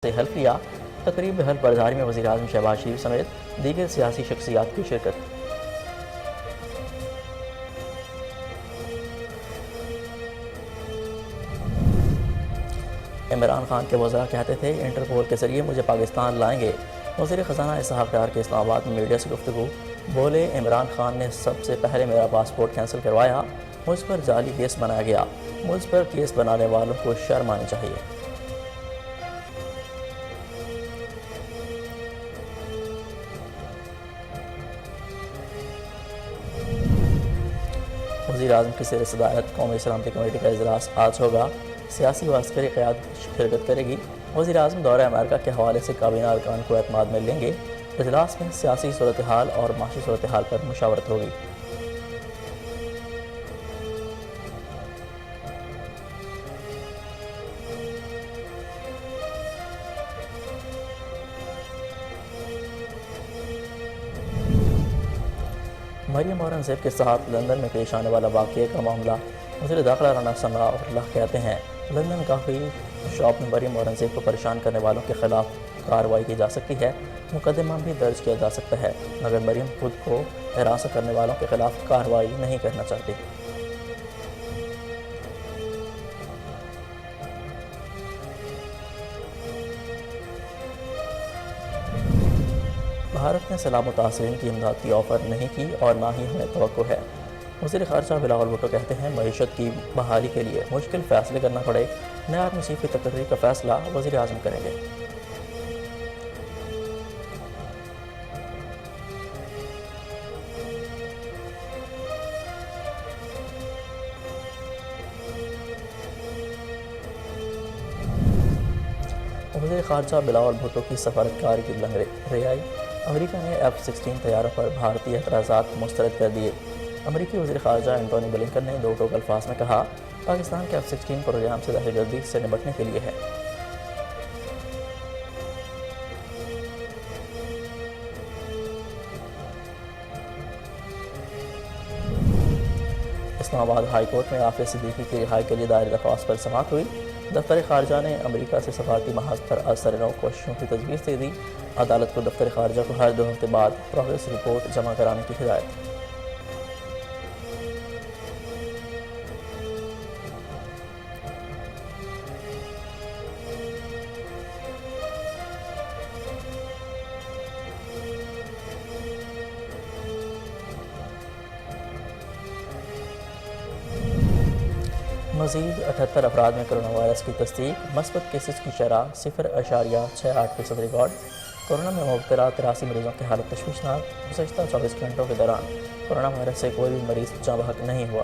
سے حلف لیا۔ تقریب حلف برداری میں وزیر اعظم شہباز شریف سمیت دیگر سیاسی شخصیات کی شرکت۔ عمران خان کے وزراء کہتے تھے انٹرپول کے ذریعے مجھے پاکستان لائیں گے۔ وزیر خزانہ اسحاق ڈار کے اسلام آباد میں میڈیا سے گفتگو، بولے عمران خان نے سب سے پہلے میرا پاسپورٹ کینسل کروایا، مجھ پر جعلی کیس بنایا گیا، مجھ پر کیس بنانے والوں کو شرم آنی چاہیے۔ وزیر اعظم کی زیر صدارت قومی سلامتی کمیٹی کا اجلاس آج ہوگا، سیاسی و عسکری قیادت شرکت کرے گی۔ وزیر اعظم دورہ امریکہ کے حوالے سے کابینہ ارکان کو اعتماد میں لیں گے۔ اجلاس میں سیاسی صورتحال اور معاشی صورتحال پر مشاورت ہوگی۔ مریم اورنگزیب کے ساتھ لندن میں پیش آنے والا واقعے کا معاملہ، وزیر داخلہ رانا ثناء اللہ کہتے ہیں لندن کافی شاپ میں مریم اورنگزیب کو پریشان کرنے والوں کے خلاف کارروائی کی جا سکتی ہے، مقدمہ بھی درج کیا جا سکتا ہے، مگر مریم خود کو ہراساں کرنے والوں کے خلاف کارروائی نہیں کرنا چاہتی۔ بھارت نے سیلاب متاثرین کی امداد کی آفر نہیں کی اور نہ ہی ہمیں توقع ہے۔ وزیر خارجہ بلاول بھٹو کہتے ہیں معیشت کی بحالی کے لیے مشکل فیصلے کرنا پڑے، نیاب نصیب کی تقرری کا فیصلہ وزیر اعظم کریں گے۔ وزیر خارجہ بلاول بھٹو کی سفارتکاری کی رہائی، امریکہ نے F-16 طیاروں پر بھارتی اعتراضات مسترد کر دیے۔ امریکی وزیر خارجہ اینٹونی بلنکن نے دو ٹوک الفاظ میں کہا پاکستان کے F-16 پروگرام سے دہشت گردی سے نمٹنے کے لیے ہے۔ اسلام آباد ہائی کورٹ میں عافیہ صدیقی کی رہائی کے لیے دائر درخواست پر سماعت ہوئی۔ دفتر خارجہ نے امریکہ سے سفارتی محاذ پر اثر نو کوششوں کی تجویز دے دی۔ عدالت کو دفتر خارجہ کو ہر 2 ہفتے بعد پروگریس رپورٹ جمع کرانے کی ہدایت۔ مزید 78 افراد میں کرونا وائرس کی تصدیق، مثبت کیسز کی شرح 0.68% ریکارڈ۔ کورونا میں مبتلا 83 مریضوں کی حالت تشویشناک، گزشتہ 24 گھنٹوں کے دوران کورونا وائرس سے کوئی بھی مریض جاں بحق نہیں ہوا۔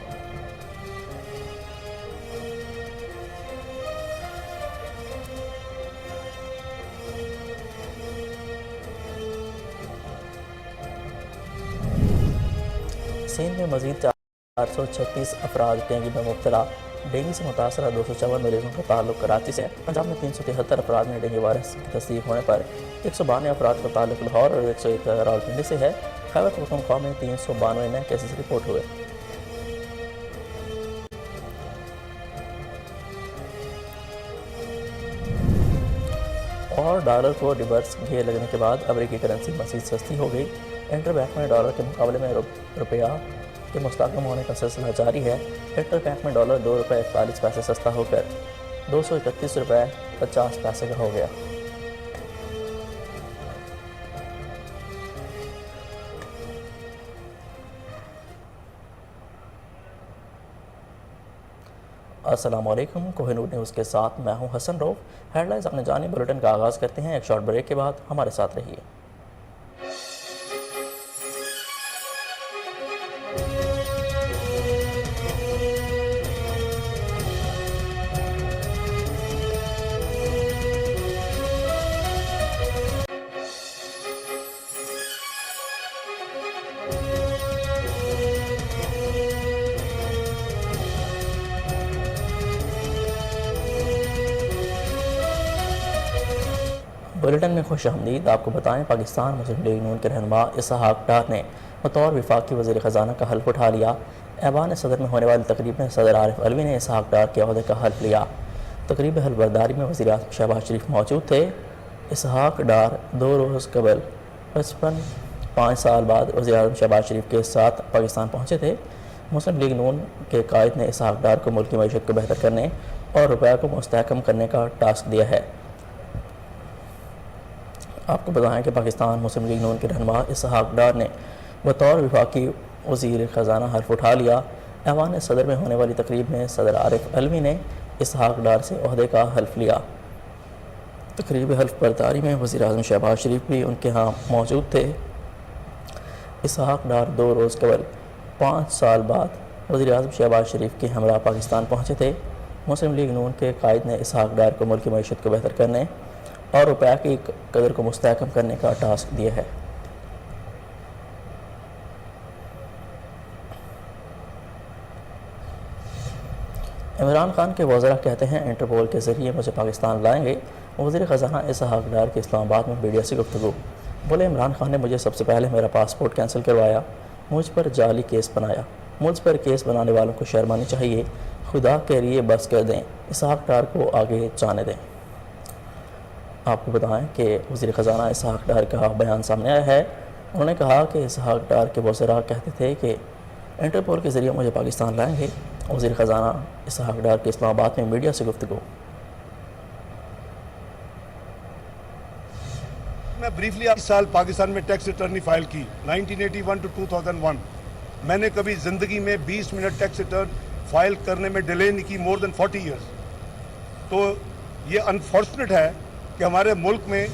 سندھ میں مزید 436 افراد ڈینگی میں مبتلا، ڈینگی سے متاثرہ 254 مریضوں کا تعلق کراچی سے۔ پنجاب میں 373 افراد میں ڈینگی وائرس کی تصدیق ہونے پر 192 افراد کا تعلق لاہور اور 101 راولپنڈی سے ہے۔ خیبر پختونخوا میں 392 نئے کیسز رپورٹ ہوئے۔ اور ڈالر کو ریورس گیئر لگنے کے بعد امریکی کرنسی مزید سستی ہو گئی۔ انٹر بینک میں ڈالر کے مقابلے میں روپیہ کے مستحکم ہونے کا سلسلہ جاری ہے۔ انٹر بینک میں ڈالر $2.41 سستا ہو کر $231.50 کا ہو گیا۔ السلام علیکم، کوہ نور نیوز کے ساتھ میں ہوں حسن روف۔ ہیڈ لائنز اپنے جانب بلیٹن کا آغاز کرتے ہیں، ایک شارٹ بریک کے بعد ہمارے ساتھ رہیے۔ بلیٹن میں خوش آمدید۔ آپ کو بتائیں پاکستان مسلم لیگ نون کے رہنما اسحاق ڈار نے بطور وفاقی وزیر خزانہ کا حلف اٹھا لیا۔ ایوان صدر میں ہونے والی تقریب میں صدر عارف علوی نے اسحاق ڈار کے عہدے کا حلف لیا۔ تقریب حلف برداری میں وزیر اعظم شہباز شریف موجود تھے۔ اسحاق ڈار 2 روز قبل 5 سال بعد وزیر اعظم شہباز شریف کے ساتھ پاکستان پہنچے تھے۔ مسلم لیگ نون کے قائد نے اسحاق ڈار کو ملک کی معیشت کو بہتر کرنے اور روپیہ کو مستحکم کرنے کا ٹاسک دیا ہے۔ آپ کو بتائیں کہ پاکستان مسلم لیگ نون کے رہنما اسحاق ڈار نے بطور وفاقی وزیر خزانہ حلف اٹھا لیا۔ ایوان صدر میں ہونے والی تقریب میں صدر عارف علوی نے اسحاق ڈار سے عہدے کا حلف لیا۔ تقریب حلف برداری میں وزیر اعظم شہباز شریف بھی ان کے ہاں موجود تھے۔ اسحاق ڈار 2 روز قبل 5 سال بعد وزیر اعظم شہباز شریف کے ہمراہ پاکستان پہنچے تھے۔ مسلم لیگ نون کے قائد نے اسحاق ڈار کو ملک کی معیشت کو بہتر کرنے اور روپیہ کی قدر کو مستحکم کرنے کا ٹاسک دیا ہے۔ عمران خان کے وزراء کہتے ہیں انٹرپول کے ذریعے مجھے پاکستان لائیں گے۔ وزیر خزانہ اسحاق ڈار کی اسلام آباد میں میڈیا سے گفتگو۔ بولے عمران خان نے مجھے سب سے پہلے میرا پاسپورٹ کینسل کروایا، مجھ پر جعلی کیس بنایا، مجھ پر کیس بنانے والوں کو شرمانی چاہیے، خدا کے لیے بس کر دیں، اسحاق ڈار کو آگے جانے دیں۔ آپ کو بتائیں کہ وزیر خزانہ اسحاق ڈار کا بیان سامنے آیا ہے۔ انہوں نے کہا کہ اسحاق ڈار کے وزراء کہتے تھے کہ انٹرپول کے ذریعے مجھے پاکستان لائیں گے۔ وزیر خزانہ اسحاق ڈار کے اسلام آباد میں میڈیا سے گفتگو۔ میں بریفلی اس سال پاکستان میں ٹیکس ریٹرن فائل کی 1981 to 2001۔ میں نے کبھی زندگی میں 20 منٹ ٹیکس ریٹرن فائل کرنے میں ڈیلے نہیں کی، مور دین 40 ایئرس۔ تو یہ انفارچونیٹ ہے کہ ہمارے ملک میں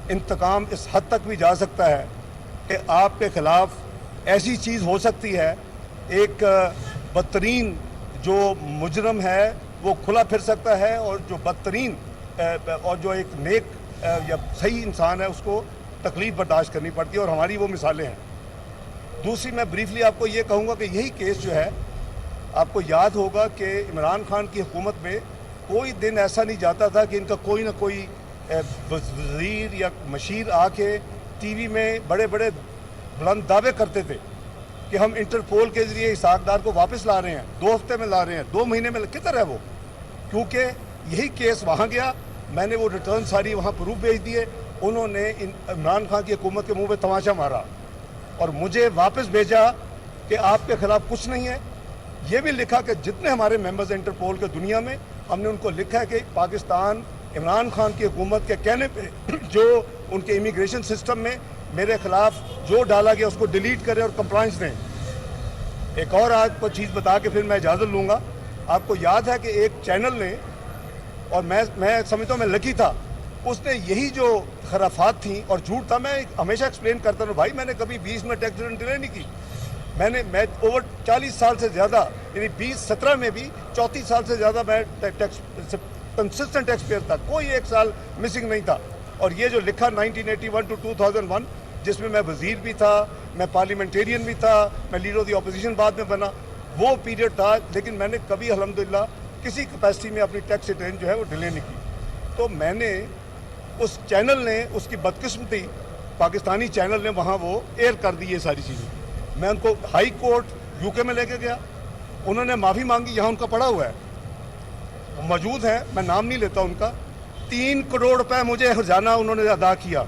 انتقام اس حد تک بھی جا سکتا ہے کہ آپ کے خلاف ایسی چیز ہو سکتی ہے، ایک بدترین جو مجرم ہے وہ کھلا پھر سکتا ہے، اور جو بدترین اور جو ایک نیک یا صحیح انسان ہے اس کو تکلیف برداشت کرنی پڑتی ہے، اور ہماری وہ مثالیں ہیں۔ دوسری میں بریفلی آپ کو یہ کہوں گا کہ یہی کیس جو ہے، آپ کو یاد ہوگا کہ عمران خان کی حکومت میں کوئی دن ایسا نہیں جاتا تھا کہ ان کا کوئی نہ کوئی وزیر یا مشیر آ کے ٹی وی میں بڑے بڑے بلند دعوے کرتے تھے کہ ہم انٹرپول کے ذریعے اسحاق ڈار کو واپس لا رہے ہیں، 2 ہفتے میں لا رہے ہیں، 2 مہینے میں کدھر ہے وہ؟ کیونکہ یہی کیس وہاں گیا، میں نے وہ ریٹرن ساری وہاں پروف بھیج دیے، انہوں نے عمران خان کی حکومت کے منہ پہ تماشا مارا اور مجھے واپس بھیجا کہ آپ کے خلاف کچھ نہیں ہے۔ یہ بھی لکھا کہ جتنے ہمارے ممبرز انٹرپول کے دنیا میں، ہم نے ان کو لکھا ہے کہ پاکستان عمران خان کی حکومت کے کہنے پہ جو ان کے امیگریشن سسٹم میں میرے خلاف جو ڈالا گیا اس کو ڈیلیٹ کریں اور کمپلائنس دیں۔ ایک اور آج کو چیز بتا کے پھر میں اجازت لوں گا۔ آپ کو یاد ہے کہ ایک چینل نے، اور میں سمجھتا ہوں میں لکی تھا، اس نے یہی جو خرافات تھیں اور جھوٹ تھا، میں ہمیشہ ایکسپلین کرتا ہوں بھائی میں نے کبھی 20 میں ٹیکس ریٹرن ڈیلے نہیں کی۔ میں اوور 40 سال سے زیادہ، یعنی 2017 میں بھی 34 سال سے زیادہ میں ٹیکس کنسسٹنٹ ٹیکس پیئر تھا، کوئی ایک سال مسنگ نہیں تھا۔ اور یہ جو لکھا 1981 to 2001، جس میں وزیر بھی تھا، میں پارلیمنٹیرین بھی تھا، میں لیڈر آف دی اپوزیشن بعد میں بنا، وہ پیریڈ تھا، لیکن میں نے کبھی الحمدللہ کسی کیپیسٹی میں اپنی ٹیکس ریٹرن جو ہے وہ ڈیلے نہیں کی۔ تو میں نے اس چینل نے، اس کی بدقسمتی پاکستانی چینل نے وہاں وہ ایئر کر دی یہ ساری چیزیں۔ میں ان کو ہائی کورٹ UK میں لے کے گیا، انہوں نے معافی مانگی، یہاں ان کا پڑا ہوا ہے، موجود ہے، میں نام نہیں لیتا ان کا۔ 3 کروڑ روپے مجھے ہرجانہ انہوں نے ادا کیا،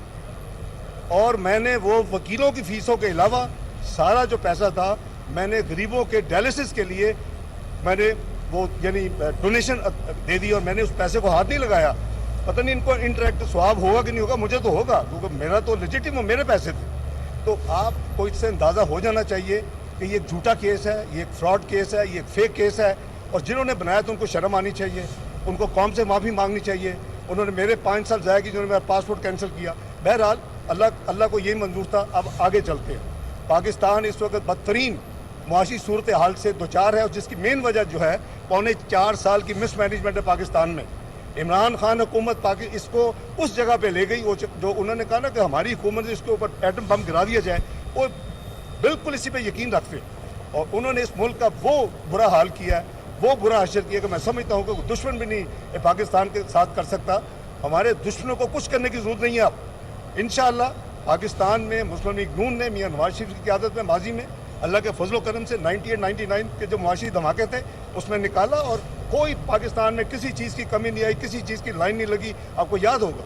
اور میں نے وہ وکیلوں کی فیسوں کے علاوہ سارا جو پیسہ تھا میں نے غریبوں کے ڈائلسس کے لیے میں نے وہ یعنی ڈونیشن دے دی، اور میں نے اس پیسے کو ہاتھ نہیں لگایا۔ پتہ نہیں ان کو انٹریکٹ سواب ہوگا کہ نہیں ہوگا، مجھے تو ہوگا کیونکہ میرا تو لیجیٹم میرے پیسے تھے۔ تو آپ کو اس سے اندازہ ہو جانا چاہیے کہ یہ ایک جھوٹا کیس ہے، یہ ایک فراڈ کیس ہے، یہ ایک فیک کیس ہے، اور جنہوں نے بنایا تو ان کو شرم آنی چاہیے، ان کو قوم سے معافی مانگنی چاہیے۔ انہوں نے میرے 5 سال ضائع کی، جنہوں نے میرا پاسپورٹ کینسل کیا۔ بہرحال اللہ کو یہی منظور تھا۔ اب آگے چلتے ہیں۔ پاکستان اس وقت بدترین معاشی صورتحال سے دوچار ہے، اور جس کی مین وجہ جو ہے 4.25 سال کی مس مینجمنٹ ہے پاکستان میں۔ عمران خان حکومت اس کو اس جگہ پہ لے گئی جو انہوں نے کہا نا کہ ہماری حکومت اس کے اوپر ایٹم بم گرا دیا جائے، وہ بالکل اسی پہ یقین رکھتے، اور انہوں نے اس ملک کا وہ برا حال کیا ہے، وہ برا حشر کیا کہ میں سمجھتا ہوں کہ دشمن بھی نہیں پاکستان کے ساتھ کر سکتا۔ ہمارے دشمنوں کو کچھ کرنے کی ضرورت نہیں ہے۔ اب انشاءاللہ پاکستان میں مسلم لیگ نون نے میاں نواز شریف کی قیادت میں ماضی میں اللہ کے فضل و کرم سے 98-99 کے جو معاشی دھماکے تھے اس میں نکالا، اور کوئی پاکستان میں کسی چیز کی کمی نہیں آئی، کسی چیز کی لائن نہیں لگی۔ آپ کو یاد ہوگا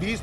20,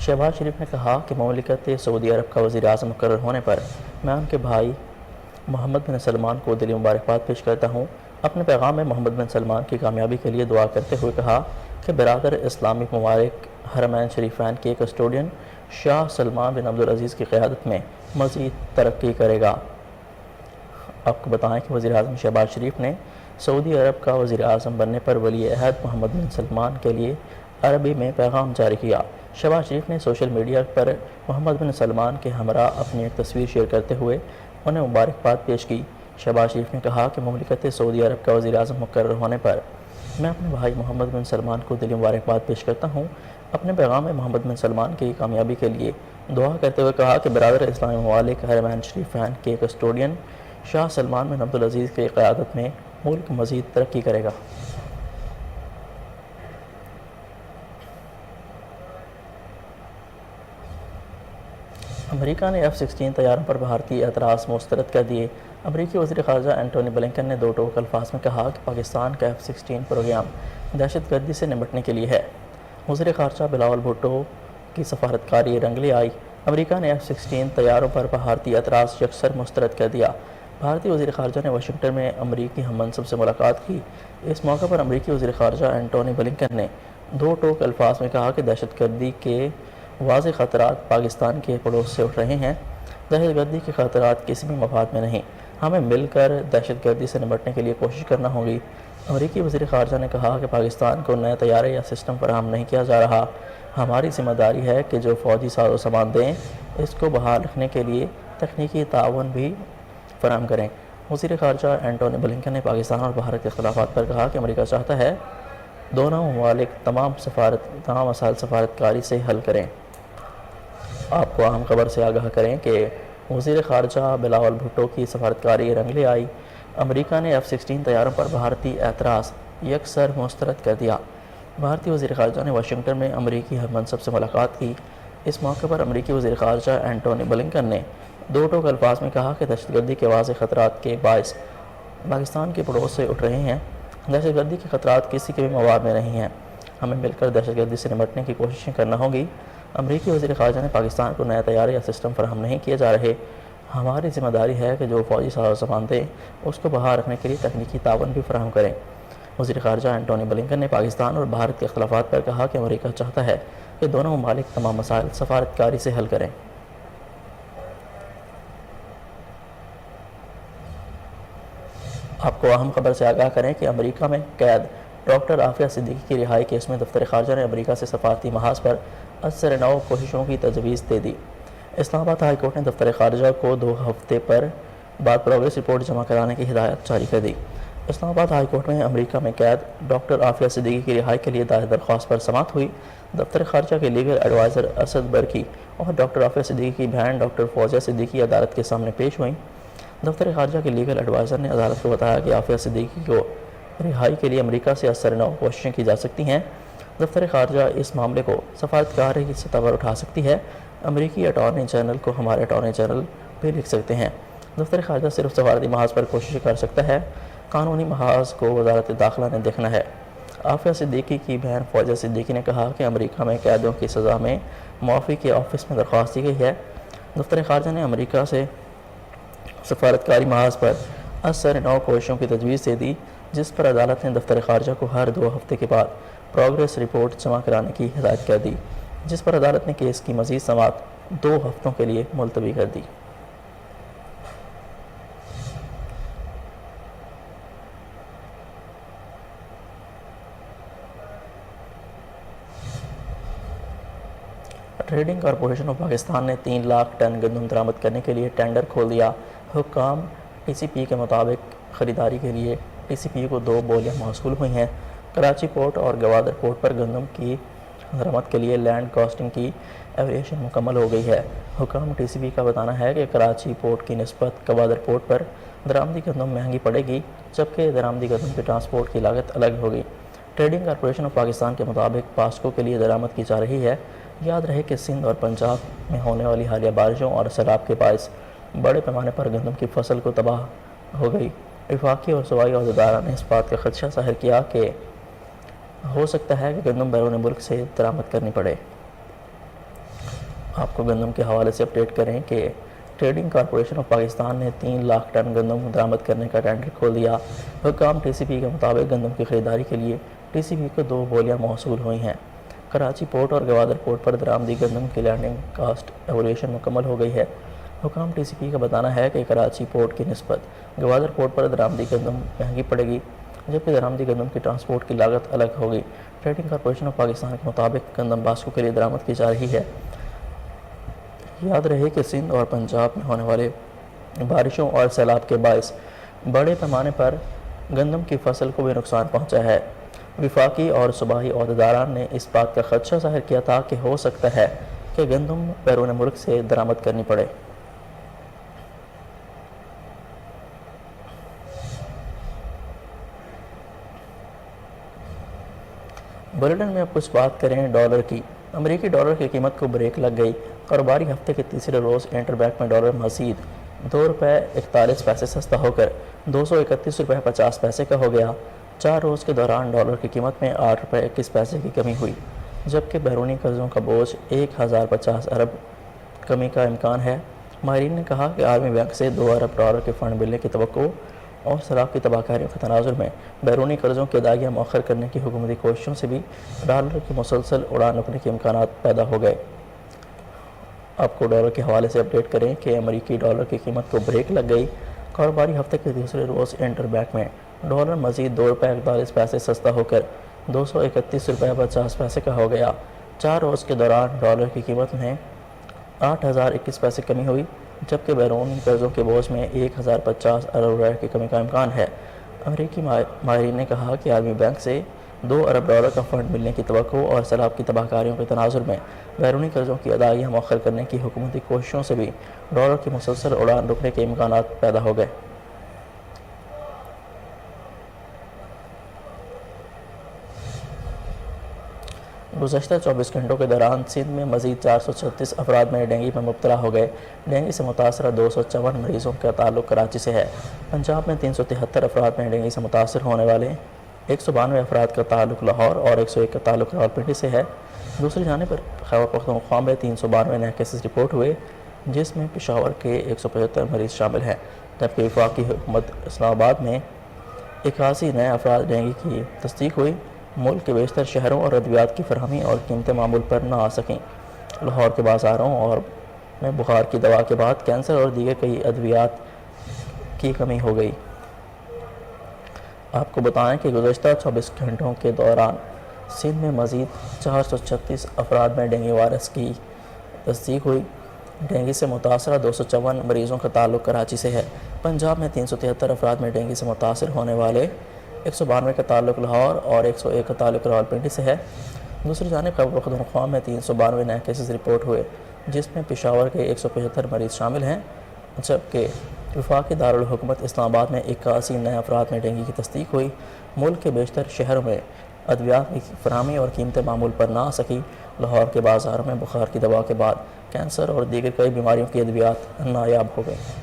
شہباز شریف نے کہا کہ مملکت سعودی عرب کا وزیر اعظم مقرر ہونے پر میں ان کے بھائی محمد بن سلمان کو دلی مبارکباد پیش کرتا ہوں۔ اپنے پیغام میں محمد بن سلمان کی کامیابی کے لیے دعا کرتے ہوئے کہا کہ برادر اسلامی ممالک حرمین شریفین کے کسٹوڈین شاہ سلمان بن عبدالعزیز کی قیادت میں مزید ترقی کرے گا۔ آپ کو بتائیں کہ وزیر اعظم شہباز شریف نے سعودی عرب کا وزیر اعظم بننے پر ولی عہد محمد بن سلمان کے لیے عربی میں پیغام جاری کیا۔ شہباز شریف نے سوشل میڈیا پر محمد بن سلمان کے ہمراہ اپنی ایک تصویر شیئر کرتے ہوئے انہیں مبارکباد پیش کی۔ شہباز شریف نے کہا کہ مملکت سعودی عرب کا وزیر اعظم مقرر ہونے پر میں اپنے بھائی محمد بن سلمان کو دلی مبارکباد پیش کرتا ہوں۔ اپنے پیغام میں محمد بن سلمان کی کامیابی کے لیے دعا کرتے ہوئے کہا کہ برادر اسلامی ممالک حرمین شریفین کے کسٹوڈین شاہ سلمان بن عبدالعزیز کی قیادت میں ملک مزید ترقی کرے گا۔ امریکہ نے F-16 طیاروں پر بھارتی اعتراض مسترد کر دیے۔ امریکی وزیر خارجہ اینٹونی بلنکن نے دو ٹوک الفاظ میں کہا کہ پاکستان کا F-16 پروگرام دہشت گردی سے نمٹنے کے لیے ہے۔ وزیر خارجہ بلاول بھٹو کی سفارتکاری رنگ لے آئی۔ امریکہ نے F-16 طیاروں پر بھارتی اعتراض یکسر مسترد کر دیا۔ بھارتی وزیر خارجہ نے واشنگٹن میں امریکی ہم منصب سے ملاقات کی۔ اس موقع پر امریکی وزیر خارجہ اینٹونی بلنکن نے دو ٹوک الفاظ میں کہا کہ دہشت گردی کے واضح خطرات پاکستان کے پڑوس سے اٹھ رہے ہیں۔ دہشت گردی کے خطرات کسی بھی مفاد میں نہیں، ہمیں مل کر دہشت گردی سے نمٹنے کے لیے کوشش کرنا ہوگی۔ امریکی وزیر خارجہ نے کہا کہ پاکستان کو نئے طیارے یا سسٹم فراہم نہیں کیا جا رہا، ہماری ذمہ داری ہے کہ جو فوجی ساز و سامان دیں اس کو بحال رکھنے کے لیے تکنیکی تعاون بھی فراہم کریں۔ وزیر خارجہ اینٹونی بلنکن نے پاکستان اور بھارت کے اختلافات پر کہا کہ امریکہ چاہتا ہے دونوں ممالک تمام مسائل سفارتکاری سے حل کریں۔ آپ کو اہم خبر سے آگاہ کریں کہ وزیر خارجہ بلاول بھٹو کی سفارتکاری رنگ لے آئی۔ امریکہ نے F-16 طیاروں پر بھارتی اعتراض یکسر مسترد کر دیا۔ بھارتی وزیر خارجہ نے واشنگٹن میں امریکی ہم منصب سے ملاقات کی۔ اس موقع پر امریکی وزیر خارجہ اینٹونی بلنکن نے دو ٹوک الفاظ میں کہا کہ دہشت گردی کے واضح خطرات کے باعث پاکستان کے پڑوس سے اٹھ رہے ہیں۔ دہشت گردی کے خطرات کسی کے بھی مواد میں نہیں ہیں، ہمیں مل کر دہشت گردی سے نمٹنے کی کوششیں کرنا ہوگی۔ امریکی وزیر خارجہ نے پاکستان کو نئے طیارے یا سسٹم فراہم نہیں کیے جا رہے، ہماری ذمہ داری ہے کہ جو فوجی ساز و سامان دیں اس کو بحال رکھنے کے لیے تکنیکی تعاون بھی فراہم کریں۔ وزیر خارجہ اینٹونی بلنکن نے پاکستان اور بھارت کے اختلافات پر کہا کہ امریکہ چاہتا ہے کہ دونوں ممالک تمام مسائل سفارتکاری سے حل کریں۔ آپ کو اہم خبر سے آگاہ کریں کہ امریکہ میں قید ڈاکٹر عافیہ صدیقی کی رہائی کیس میں دفتر خارجہ نے امریکہ سے سفارتی محاذ پر اثر نو کوششوں کی تجویز دے دی۔ اسلام آباد ہائی کورٹ نے دفتر خارجہ کو 2 ہفتے پر بعد پروگریس رپورٹ جمع کرانے کی ہدایت جاری کر دی۔ اسلام آباد ہائی کورٹ میں امریکہ میں قید ڈاکٹر عافیہ صدیقی کی رہائی کے لیے دائر درخواست پر سماعت ہوئی۔ دفتر خارجہ کے لیگل ایڈوائزر اسد برکی اور ڈاکٹر عافیہ صدیقی کی بہن ڈاکٹر فوزیہ صدیقی عدالت کے سامنے پیش ہوئیں۔ دفتر خارجہ کے لیگل ایڈوائزر نے عدالت کو بتایا کہ عافیہ صدیقی کو رہائی کے لیے امریکہ سے اثر نو کوششیں کی جا سکتی ہیں۔ دفتر خارجہ اس معاملے کو سفارتکاری کی سطح پر اٹھا سکتی ہے۔ امریکی اٹارنی جنرل کو ہمارے اٹارنی جنرل بھی لکھ سکتے ہیں۔ دفتر خارجہ صرف سفارتی محاذ پر کوشش کر سکتا ہے، قانونی محاذ کو وزارت داخلہ نے دیکھنا ہے۔ عافیہ صدیقی کی بہن فوزیہ صدیقی نے کہا کہ امریکہ میں قیدیوں کی سزا میں معافی کے آفس میں درخواست دی گئی ہے۔ دفتر خارجہ نے امریکہ سے سفارتکاری محاذ پر اثر نو کوششوں کی تجویز دے دی، جس پر عدالت نے دفتر خارجہ کو ہر 2 ہفتے کے بعد پروگریس رپورٹ جمع کرانے کی ہدایت کر دی، جس پر عدالت نے کیس کی مزید سماعت 2 ہفتوں کے لیے ملتوی کر دی۔ ٹریڈنگ کارپوریشن آف پاکستان نے 3 لاکھ ٹن گندم درآمد کرنے کے لیے ٹینڈر کھول دیا۔ حکام ٹی سی پی کے مطابق خریداری کے لیے ٹی سی پی کو 2 بولیاں موصول ہوئی ہیں۔ کراچی پورٹ اور گوادر پورٹ پر گندم کی درآمد کے لیے لینڈ کاسٹنگ کی ایویلیشن مکمل ہو گئی ہے۔ حکام ٹی سی پی کا بتانا ہے کہ کراچی پورٹ کی نسبت گوادر پورٹ پر درآمدی گندم مہنگی پڑے گی، جبکہ درآمدی گندم کے ٹرانسپورٹ کی لاگت الگ ہوگی۔ ٹریڈنگ کارپوریشن آف پاکستان کے مطابق پاسکو کے لیے درآمد کی جا رہی ہے۔ یاد رہے کہ سندھ اور پنجاب میں ہونے والی حالیہ بارشوں اور سیلاب کے باعث بڑے پیمانے پر گندم کی فصل کو تباہ ہو گئی۔ وفاقی اور صوبائی عہدیداران نے اس بات کا خدشہ ظاہر کیا کہ ہو سکتا ہے کہ گندم بیرون ملک سے درآمد کرنی پڑے۔ آپ کو گندم کے حوالے سے اپڈیٹ کریں کہ ٹریڈنگ کارپوریشن آف پاکستان نے 3 لاکھ ٹن گندم درآمد کرنے کا ٹینڈر کھول دیا۔ حکام ٹی سی پی کے مطابق گندم کی خریداری کے لیے ٹی سی پی کو 2 بولیاں موصول ہوئی ہیں۔ کراچی پورٹ اور گوادر پورٹ پر درآمدی گندم کی لینڈنگ کاسٹ ایولیویشن مکمل ہو گئی ہے۔ حکام ٹی سی پی کا بتانا ہے کہ کراچی پورٹ کی نسبت گوادر پورٹ پر درآمدی گندم مہنگی پڑے گی، جبکہ درآمدی گندم کی ٹرانسپورٹ کی لاگت الگ ہوگی۔ ٹریڈنگ کارپوریشن آف پاکستان کے مطابق گندم باسکو کے لیے درآمد کی جا رہی ہے۔ یاد رہے کہ سندھ اور پنجاب میں ہونے والے بارشوں اور سیلاب کے باعث بڑے پیمانے پر گندم کی فصل کو بھی نقصان پہنچا ہے۔ وفاقی اور صوبائی عہدیداران نے اس بات کا خدشہ ظاہر کیا تھا کہ ہو سکتا ہے کہ گندم بیرون ملک سے درآمد کرنی پڑے۔ بلیٹن میں اب کچھ بات کریں ڈالر کی۔ امریکی ڈالر کی قیمت کو بریک لگ گئی۔ کاروباری ہفتے کے تیسرے روز انٹر بینک میں ڈالر مزید $2.41 سستا ہو کر $231.50 کا ہو گیا۔ 4 روز کے دوران ڈالر کی قیمت میں $8.21 کی کمی ہوئی، جبکہ بیرونی قرضوں کا بوجھ 1050 ارب کمی کا امکان ہے۔ ماہرین نے کہا کہ عالمی بینک سے $2 ارب کے فنڈ ملنے کی توقع اور سیلاب کی تباہ کاریوں کے تناظر میں بیرونی قرضوں کی ادائیگیاں مؤخر کرنے کی حکومتی کوششوں سے بھی ڈالر کی مسلسل اڑان رکنے کے امکانات پیدا ہو گئے۔ آپ کو ڈالر کے حوالے سے اپڈیٹ کریں کہ امریکی ڈالر کی قیمت کو بریک لگ گئی۔ کاروباری ہفتے کے دوسرے روز انٹر بینک میں ڈالر مزید $2.41 سستا ہو کر $231.50 کا ہو گیا۔ 4 روز کے دوران ڈالر کی قیمت میں $8.021 کمی ہوئی، جبکہ بیرونی قرضوں کے بوجھ میں 1050 ارب روپے کی کمی کا امکان ہے۔ امریکی ماہرین نے کہا کہ عالمی بینک سے $2 ارب کا فنڈ ملنے کی توقع اور سیلاب کی تباہ کاریوں کے تناظر میں بیرونی قرضوں کی ادائیگیاں مؤخر کرنے کی حکومتی کوششوں سے بھی ڈالر کی مسلسل اڑان رکنے کے امکانات پیدا ہو گئے۔ گزشتہ 24 گھنٹوں کے دوران سندھ میں مزید 436 افراد میں ڈینگی میں مبتلا ہو گئے۔ ڈینگی سے متاثرہ 254 مریضوں کا تعلق کراچی سے ہے۔ پنجاب میں 373 افراد میں ڈینگی سے متاثر ہونے والے 192 افراد کا تعلق لاہور اور 101 کا تعلق راولپنڈی سے ہے۔ دوسری جانب پر خیبر پختونخوا میں 392 نئے کیسز رپورٹ ہوئے، جس میں پشاور کے 175 مریض شامل ہیں، جبکہ وفاقی حکومت اسلام آباد میں 81 نئے افراد ڈینگی کی تصدیق ہوئی۔ ملک کے بیشتر شہروں اور ادویات کی فراہمی اور قیمتیں معمول پر نہ آ سکیں۔ لاہور کے بازاروں اور میں بخار کی دوا کے بعد کینسر اور دیگر کئی ادویات کی کمی ہو گئی۔ آپ کو بتائیں کہ گزشتہ 24 گھنٹوں کے دوران سندھ میں مزید 436 افراد میں ڈینگی وائرس کی تصدیق ہوئی۔ ڈینگی سے متاثرہ 254 مریضوں کا تعلق کراچی سے ہے۔ پنجاب میں 373 افراد میں ڈینگی سے متاثر ہونے والے 192 کا تعلق لاہور اور 101 کا تعلق راولپنڈی سے ہے۔ دوسری جانب خیبر پختونخوا میں 392 نئے کیسز رپورٹ ہوئے، جس میں پشاور کے 175 مریض شامل ہیں، جبکہ وفاقی دارالحکومت اسلام آباد میں 81 نئے افراد میں ڈینگی کی تصدیق ہوئی۔ ملک کے بیشتر شہروں میں ادویات کی فراہمی اور قیمتیں معمول پر نہ آ سکیں۔ لاہور کے بازاروں میں بخار کی دوا کے بعد کینسر اور دیگر کئی بیماریوں کی ادویات نایاب ہو گئیں۔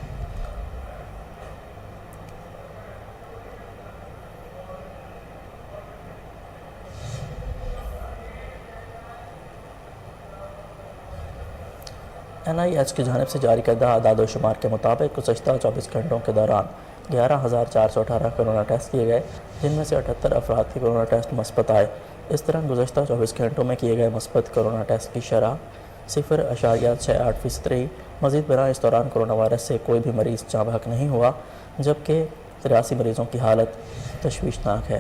NIH کی جانب سے جاری کردہ اعداد و شمار کے مطابق گزشتہ 24 گھنٹوں کے دوران 11,418 کرونا ٹیسٹ کیے گئے، جن میں سے 78 افراد کے کرونا ٹیسٹ مثبت آئے۔ اس طرح گزشتہ 24 گھنٹوں میں کیے گئے مثبت کرونا ٹیسٹ کی شرح 0.68% رہی۔ مزید برآں اس دوران کرونا وائرس سے کوئی بھی مریض جاں بحق نہیں ہوا، جبکہ 83 مریضوں کی حالت تشویشناک ہے۔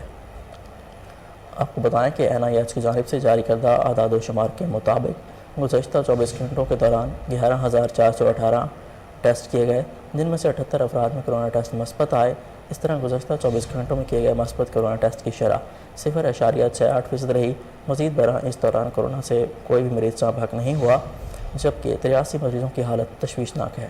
آپ کو بتائیں کہ NIH کی جانب سے جاری کردہ اعداد و شمار کے مطابق گزشتہ 24 گھنٹوں کے دوران 11,418 ٹیسٹ کیے گئے، جن میں سے 78 افراد میں کرونا ٹیسٹ مثبت آئے۔ اس طرح گزشتہ 24 گھنٹوں میں کیے گئے مثبت کرونا ٹیسٹ کی شرح 0.68% رہی۔ مزید برآں اس دوران کرونا سے کوئی بھی مریض جاں بحق نہیں ہوا، جبکہ 83 مریضوں کی حالت تشویشناک ہے۔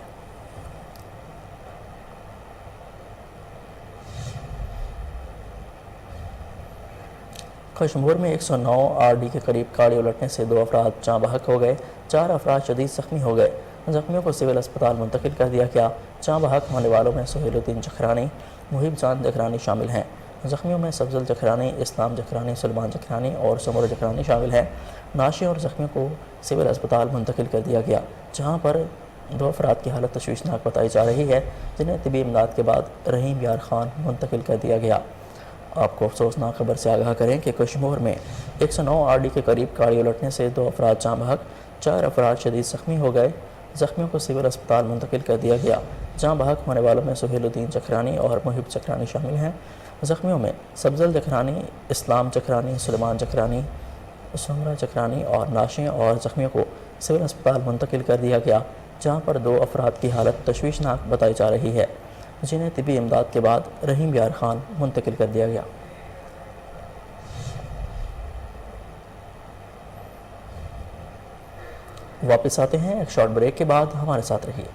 کشمور میں 109 RD کے قریب گاڑی الٹنے سے 2 افراد جاں بحق ہو گئے، 4 افراد شدید زخمی ہو گئے۔ زخمیوں کو سول اسپتال منتقل کر دیا گیا۔ جاں بحق ہونے والوں میں سہیل الدین جکھرانی، محب جان جکھرانی شامل ہیں۔ زخمیوں میں سبزل جکھرانی، اسلام جکھرانی، سلمان جکھرانی اور سمر جکھرانی شامل ہیں۔ ناشے اور زخمیوں کو سول اسپتال منتقل کر دیا گیا، جہاں پر 2 افراد کی حالت تشویشناک بتائی جا رہی ہے، جنہیں طبی امداد کے بعد رحیم یار خان منتقل کر دیا گیا۔ آپ کو افسوسناک خبر سے آگاہ کریں کہ کشمور میں 109 RD کے قریب گاڑی الٹنے سے 2 افراد جاں بحق، 4 افراد شدید زخمی ہو گئے۔ زخمیوں کو سول اسپتال منتقل کر دیا گیا۔ جاں بحق ہونے والوں میں سہیل الدین جکھرانی اور محب جکھرانی شامل ہیں۔ زخمیوں میں سبزل جکھرانی، اسلام جکھرانی، سلمان جکھرانی، سمرہ جکھرانی اور ناشے اور زخمیوں کو سول اسپتال منتقل کر دیا گیا، جہاں پر 2 افراد کی حالت تشویشناک بتائی جا رہی ہے، جنہیں طبی امداد کے بعد رحیم یار خان منتقل کر دیا گیا۔ واپس آتے ہیں ایک شارٹ بریک کے بعد، ہمارے ساتھ رہیے۔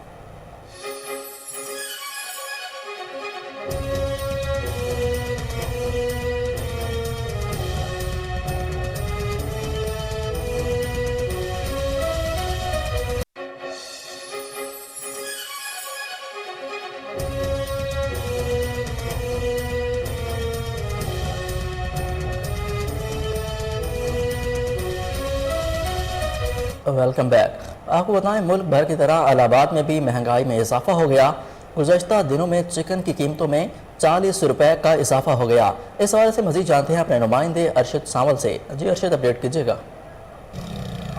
Welcome back. آپ کو بتائیں ملک بھر کی طرح الہ آباد میں بھی مہنگائی میں اضافہ ہو گیا۔ گزشتہ دنوں میں چکن کی قیمتوں میں 40 روپے کا اضافہ ہو گیا۔ اس حوالے سے مزید جانتے ہیں اپنے نمائندے ارشد سانول سے۔ جی ارشد، اپڈیٹ کیجیے گا۔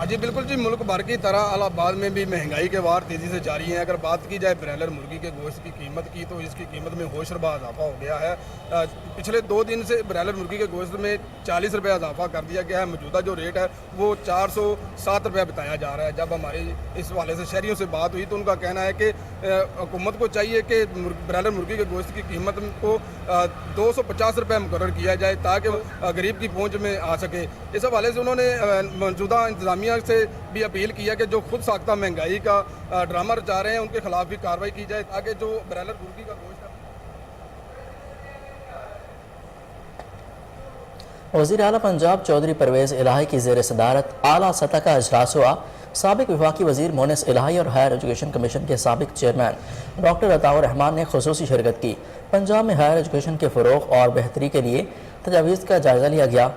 جی بالکل جی، ملک بھر کی طرح الہ آباد میں بھی مہنگائی کے وار تیزی سے جاری ہیں۔ اگر بات کی جائے برائلر مرغی کے گوشت کی قیمت کی تو اس کی قیمت میں ہوشربہ اضافہ ہو گیا ہے۔ پچھلے 2 دن سے برائلر مرغی کے گوشت میں 40 روپے اضافہ کر دیا گیا ہے۔ موجودہ جو ریٹ ہے وہ 407 روپے بتایا جا رہا ہے۔ جب ہماری اس حوالے سے شہریوں سے بات ہوئی تو ان کا کہنا ہے کہ حکومت کو چاہیے کہ برائلر مرغی کے گوشت کی قیمت کو 250 روپے مقرر کیا جائے تاکہ غریب کی پہنچ میں آ سکے۔ اس حوالے سے انہوں نے موجودہ انتظامیہ سے بھی اپیل کیا کہ جو خود ساختہ مہنگائی کا ڈرامہ رچا رہے ہیں ان کے خلاف بھی کارروائی کی جائے تاکہ جو برائلر مرغی کا گوشت ہے۔ وزیر اعلیٰ پنجاب چودھری پرویز الہی کی زیر صدارت اعلیٰ سطح کا اجلاس ہوا۔ سابق وفاقی وزیر مونس الہی اور ہائر ایجوکیشن کمیشن کے سابق چیئرمین ڈاکٹر عطاء الرحمان نے خصوصی شرکت کی۔ پنجاب میں ہائر ایجوکیشن کے فروغ اور بہتری کے لیے تجاویز کا جائزہ لیا گیا۔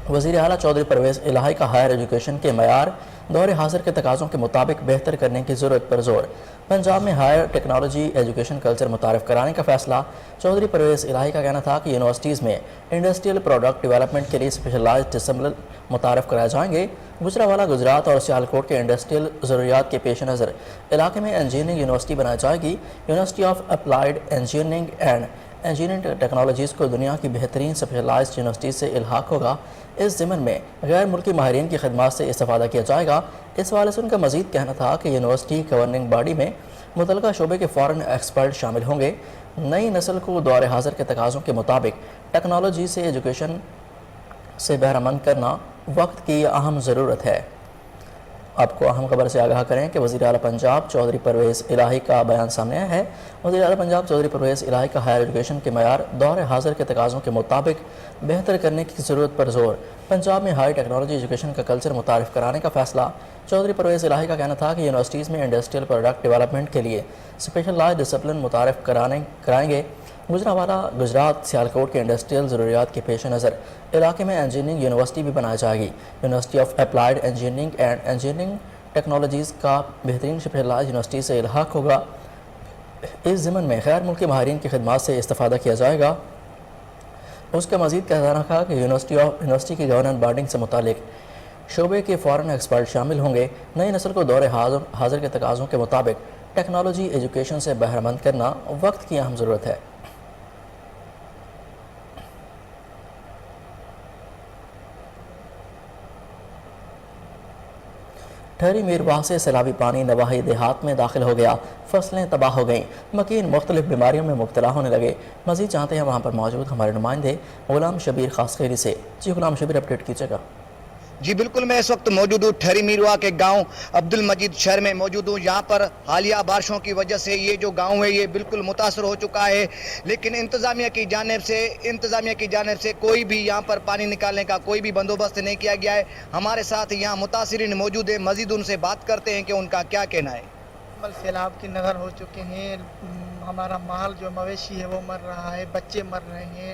وزیر اعلیٰ چودھری پرویز الہی کا ہائر ایجوکیشن کے معیار دور حاضر کے تقاضوں کے مطابق بہتر کرنے کی ضرورت پر زور۔ پنجاب میں ہائر ٹیکنالوجی ایجوکیشن کلچر متعارف کرانے کا فیصلہ۔ چودھری پرویز الہی کا کہنا تھا کہ یونیورسٹیز میں انڈسٹریل پروڈکٹ ڈیولپمنٹ کے لیے اسپیشلائزڈ ڈسپلن متعارف کرائے جائیں گے۔ گجرانوالہ گجرات اور سیالکوٹ کے انڈسٹریل ضروریات کے پیش نظر علاقے میں انجینئرنگ یونیورسٹی بنائی جائے گی۔ University of applied engineering and engineering technologies کو دنیا کی بہترین اسپیشلائزڈ یونیورسٹی سے الحاق ہوگا۔ اس ضمن میں غیر ملکی ماہرین کی خدمات سے استفادہ کیا جائے گا۔ اس حوالے سے ان کا مزید کہنا تھا کہ یونیورسٹی گورننگ باڈی میں متعلقہ شعبے کے فارن ایکسپرٹ شامل ہوں گے۔ نئی نسل کو دور حاضر کے تقاضوں کے مطابق ٹیکنالوجی سے ایجوکیشن سے بہرہ مند کرنا وقت کی اہم ضرورت ہے۔ آپ کو اہم خبر سے آگاہ کریں کہ وزیر اعلیٰ پنجاب چودھری پرویز الہی کا بیان سامنے آیا ہے۔ وزیر اعلیٰ پنجاب چودھری پرویز الہی کا ہائر ایجوکیشن کے معیار دور حاضر کے تقاضوں کے مطابق بہتر کرنے کی ضرورت پر زور۔ پنجاب میں ہائی ٹیکنالوجی ایجوکیشن کا کلچر متعارف کرانے کا فیصلہ۔ چودھری پرویز الہی کا کہنا تھا کہ یونیورسٹیز میں انڈسٹریل پروڈکٹ ڈیولپمنٹ کے لیے اسپیشلائزڈ ڈسپلن متعارف کرائیں گے۔ گجرانوالہ گجرات سیالکوٹ کے انڈسٹریل ضروریات کے پیش نظر علاقے میں انجینئرنگ یونیورسٹی بھی بنائی جائے گی۔ University of applied engineering and engineering technologies کا بہترین اسپیشلائزڈ یونیورسٹی سے الحاق ہوگا۔ اس ضمن میں غیر ملکی ماہرین کی خدمات سے استفادہ کیا جائے گا۔ اس کا مزید کہنا تھا کہ یونیورسٹی کی گورننگ باڈی سے متعلق شعبے کے فارن ایکسپرٹ شامل ہوں گے۔ نئی نسل کو دور حاضر کے تقاضوں کے مطابق ٹیکنالوجی ایجوکیشن سے بہرہ مند کرنا وقت کی اہم ضرورت ہے۔ ٹھہری میرواہ سے سیلابی پانی نواحی دیہات میں داخل ہو گیا، فصلیں تباہ ہو گئیں، مکین مختلف بیماریوں میں مبتلا ہونے لگے۔ مزید جانتے ہیں وہاں پر موجود ہمارے نمائندے غلام شبیر خاص خیری سے۔ جی غلام شبیر، اپڈیٹ کیجیے گا۔ جی بالکل، میں اس وقت موجود ہوں ٹھہری میرواہ کے گاؤں عبد المجید شہر میں موجود ہوں۔ یہاں پر حالیہ بارشوں کی وجہ سے یہ جو گاؤں ہے یہ بالکل متاثر ہو چکا ہے، لیکن انتظامیہ کی جانب سے کوئی بھی یہاں پر پانی نکالنے کا کوئی بھی بندوبست نہیں کیا گیا ہے۔ ہمارے ساتھ یہاں متاثرین موجود ہیں، مزید ان سے بات کرتے ہیں کہ ان کا کیا کہنا ہے۔ سیلاب کی نہر ہو چکے ہیں، ہمارا مال جو مویشی ہے وہ مر رہا ہے، بچے مر رہے ہیں،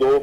2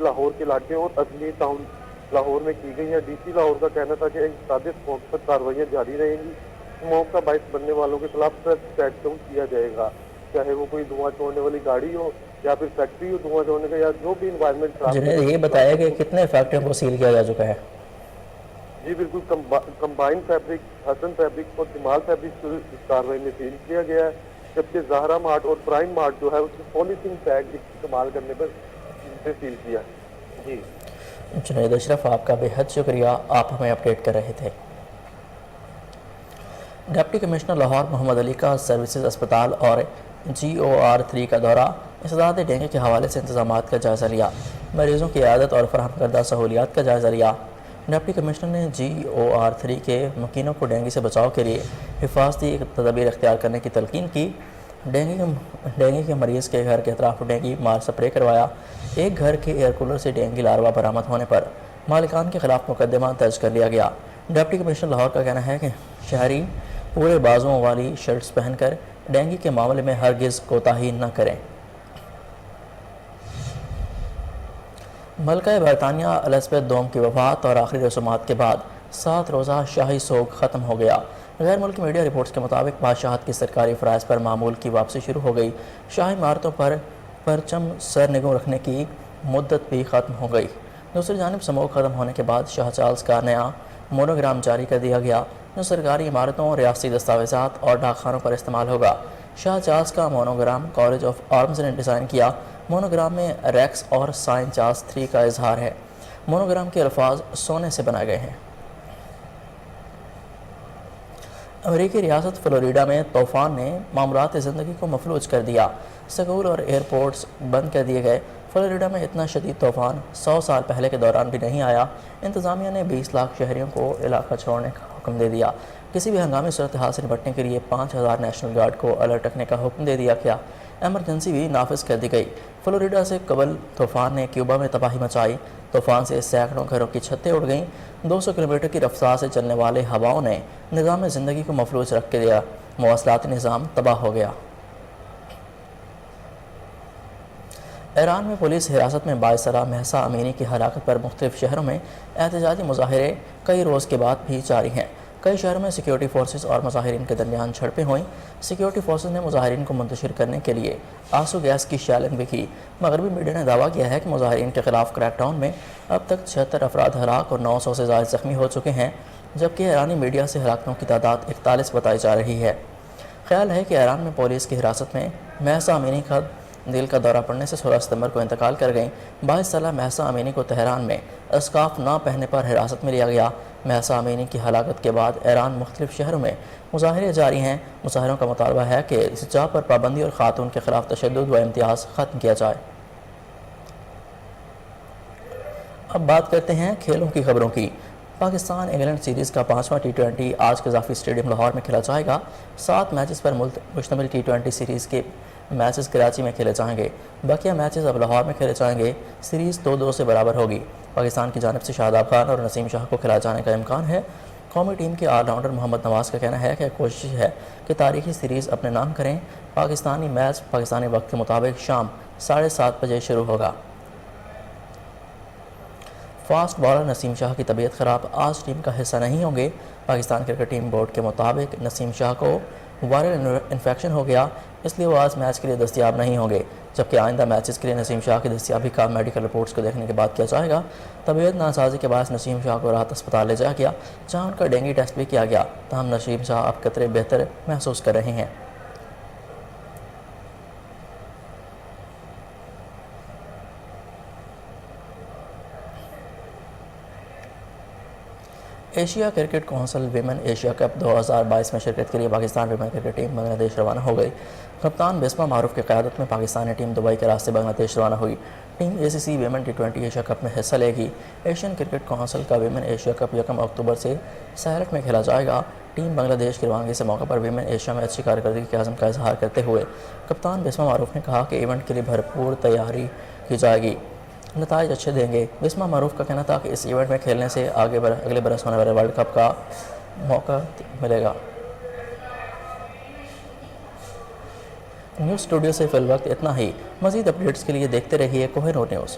لاہور کے علاقے اور اجمیر ٹاؤن لاہور میں کی گئی ہیں. ڈی سی لاہور کا کہنا تھا کہ انسداد اسموک پر کارروائیاں جاری رہیں گی. اسموک کا باعث بننے والوں کے خلاف سخت کریک ڈاؤن کیا جائے گا, چاہے وہ کوئی دھواں چھوڑنے والی گاڑی ہو یا پھر فیکٹری ہو دھواں چھوڑنے کا, یا جو بھی انوائرمنٹ خراب. جنید یہ بتایا کہ کتنے فیکٹریوں کو سیل کیا جا چکا ہے؟ جی بالکل, کمبائن فیبرک, حسن فیبرک اور جمال فیبرک کو اس کارروائی میں سیل کیا گیا ہے, جبکہ زہرا مارٹ اور پرائم مارٹ جو ہے اس کو پولیتھین بیگ استعمال کرنے پر سیل کیا. جی جنید اشرف, آپ کا بے حد شکریہ, آپ ہمیں اپڈیٹ کر رہے تھے. ڈپٹی کمشنر لاہور محمد علی کا سروسز اسپتال اور GOR3 کا دورہ, انسداد ڈینگی کے حوالے سے انتظامات کا جائزہ لیا, مریضوں کی عیادت اور فراہم کردہ سہولیات کا جائزہ لیا. ڈپٹی کمشنر نے GOR3 کے مکینوں کو ڈینگی سے بچاؤ کے لیے حفاظتی تدابیر اختیار کرنے کی تلقین کی. ڈینگی کے مریض کے گھر کے اطراف ڈینگی مار سپرے کروایا. ایک گھر کے ایئر کولر سے ڈینگی لاروا برآمد ہونے پر مالکان کے خلاف مقدمہ درج کر لیا گیا. ڈپٹی کمشنر لاہور کا کہنا ہے کہ شہری پورے بازوؤں والی شرٹس پہن کر ڈینگی کے معاملے میں ہرگز کوتاہی نہ کریں. ملکہ برطانیہ الزبتھ دوم کی وفات اور آخری رسومات کے بعد 7 روزہ شاہی سوگ ختم ہو گیا. غیر ملکی میڈیا رپورٹس کے مطابق بادشاہت کی سرکاری فرائض پر معمول کی واپسی شروع ہو گئی. شاہی عمارتوں پر پرچم سر نگوں رکھنے کی مدت بھی ختم ہو گئی. دوسری جانب سموگ ختم ہونے کے بعد شاہ چارلز کا نیا مونوگرام جاری کر دیا گیا, جو سرکاری عمارتوں, ریاستی دستاویزات اور ڈاک خانوں پر استعمال ہوگا. شاہ چارلز کا مونوگرام کالج آف آرمز نے ڈیزائن کیا. مونوگرام میں ریکس اور سائن چارلز 3 کا اظہار ہے. مونوگرام کے الفاظ سونے سے بنائے گئے ہیں. امریکی ریاست فلوریڈا میں طوفان نے معمولات زندگی کو مفلوج کر دیا. سکول اور ایئرپورٹس بند کر دیے گئے. فلوریڈا میں اتنا شدید طوفان 100 سال پہلے کے دوران بھی نہیں آیا. انتظامیہ نے 20 لاکھ شہریوں کو علاقہ چھوڑنے کا حکم دے دیا. کسی بھی ہنگامی صورتحال سے نپٹنے کے لیے 5000 نیشنل گارڈ کو الرٹ رکھنے کا حکم دے دیا گیا. ایمرجنسی بھی نافذ کر دی گئی. فلوریڈا سے قبل طوفان نے کیوبا میں تباہی مچائی. طوفان سے سینکڑوں گھروں کی چھتیں اڑ گئیں. 200 کلومیٹر کی رفتار سے چلنے والے ہواؤں نے نظام زندگی کو مفلوج رکھ کے دیا. مواصلاتی نظام تباہ ہو گیا. ایران میں پولیس حراست میں باعثرہ مہسا امینی کی ہلاکت پر مختلف شہروں میں احتجاجی مظاہرے کئی روز کے بعد بھی جاری ہیں. کئی شہروں میں سیکیورٹی فورسز اور مظاہرین کے درمیان جھڑپیں ہوئیں. سیکیورٹی فورسز نے مظاہرین کو منتشر کرنے کے لیے آنسو گیس کی شیلنگ بھی کی. مغربی میڈیا نے دعویٰ کیا ہے کہ مظاہرین کے خلاف کریک ڈاؤن میں اب تک 76 افراد ہلاک اور 900 سے زائد زخمی ہو چکے ہیں, جبکہ ایرانی میڈیا سے ہلاکتوں کی تعداد 41 بتائی جا رہی ہے. خیال ہے کہ ایران میں پولیس کی حراست میں مہسا امینی کا دل کا دورہ پڑنے سے 16 ستمبر کو انتقال کر گئیں. 22 سالہ مہسا امینی کو تہران میں اسکارف نہ پہننے پر حراست میں لیا گیا. مہسا امینی کی ہلاکت کے بعد ایران مختلف شہروں میں مظاہرے جاری ہیں. مظاہروں کا مطالبہ ہے کہ حجاب پر پابندی اور خاتون کے خلاف تشدد و امتیاز ختم کیا جائے. اب بات کرتے ہیں کھیلوں کی خبروں کی. پاکستان انگلینڈ سیریز کا 5واں T20 آج قذافی اسٹیڈیم لاہور میں کھیلا جائے گا. 7 میچز پر مشتمل T20 سیریز کے میچز کراچی میں کھیلے جائیں گے. بقیہ میچز اب لاہور میں کھیلے جائیں گے. سیریز 2-2 سے برابر ہوگی. پاکستان کی جانب سے شاداب خان اور نسیم شاہ کو کھیلائے جانے کا امکان ہے. قومی ٹیم کے آل راؤنڈر محمد نواز کا کہنا ہے کہ کوشش ہے کہ تاریخی سیریز اپنے نام کریں. پاکستانی میچ پاکستانی وقت کے مطابق شام 7:30 بجے شروع ہوگا. فاسٹ بالر نسیم شاہ کی طبیعت خراب, آج ٹیم کا حصہ نہیں ہوں گے. پاکستان کرکٹ ٹیم بورڈ کے مطابق نسیم شاہ کو وائرل انفیکشن ہو گیا, اس لیے وہ آج میچ کے لیے دستیاب نہیں ہوں گے. جبکہ آئندہ میچز کے لیے نسیم شاہ کی دستیابی کا میڈیکل رپورٹس کو دیکھنے کے بعد کیا جائے گا. طبیعت ناسازی کے باعث نسیم شاہ کو راحت اسپتال لے جایا گیا, جہاں ان کا ڈینگی ٹیسٹ بھی کیا گیا. تاہم نسیم شاہ اب قطرے بہتر محسوس کر رہے ہیں. Asia cricket council women Asia cup 2022 میں شرکت کے لیے پاکستان ویمن کرکٹ ٹیم بنگلہ دیش روانہ ہو گئی. کپتان بسمہ معروف کی قیادت میں پاکستانی ٹیم دبئی کے راستے بنگلہ دیش روانہ ہوئی. Team ACC women T20 Asia cup میں حصہ لے گی. ایشین کرکٹ کونسل کا ویمن ایشیا کپ 1 اکتوبر سے سیلٹ میں کھیلا جائے گا. ٹیم بنگلہ دیش کی روانگی سے موقع پر ویمن ایشیا میں اچھی کارکردگی کے عزم کا اظہار کرتے ہوئے کپتان بسمہ معروف نے کہا کہ ایونٹ کے لیے بھرپور تیاری کی جائے گی, نتائج اچھے دیں گے. بسمہ معروف کا کہنا تھا کہ اس ایونٹ میں کھیلنے سے اگلے برس ہونے والے ورلڈ کپ کا موقع ملے گا. نیوز اسٹوڈیو سے فی الوقت اتنا ہی. مزید اپڈیٹس کے لیے دیکھتے رہیے کوہ نور نیوز.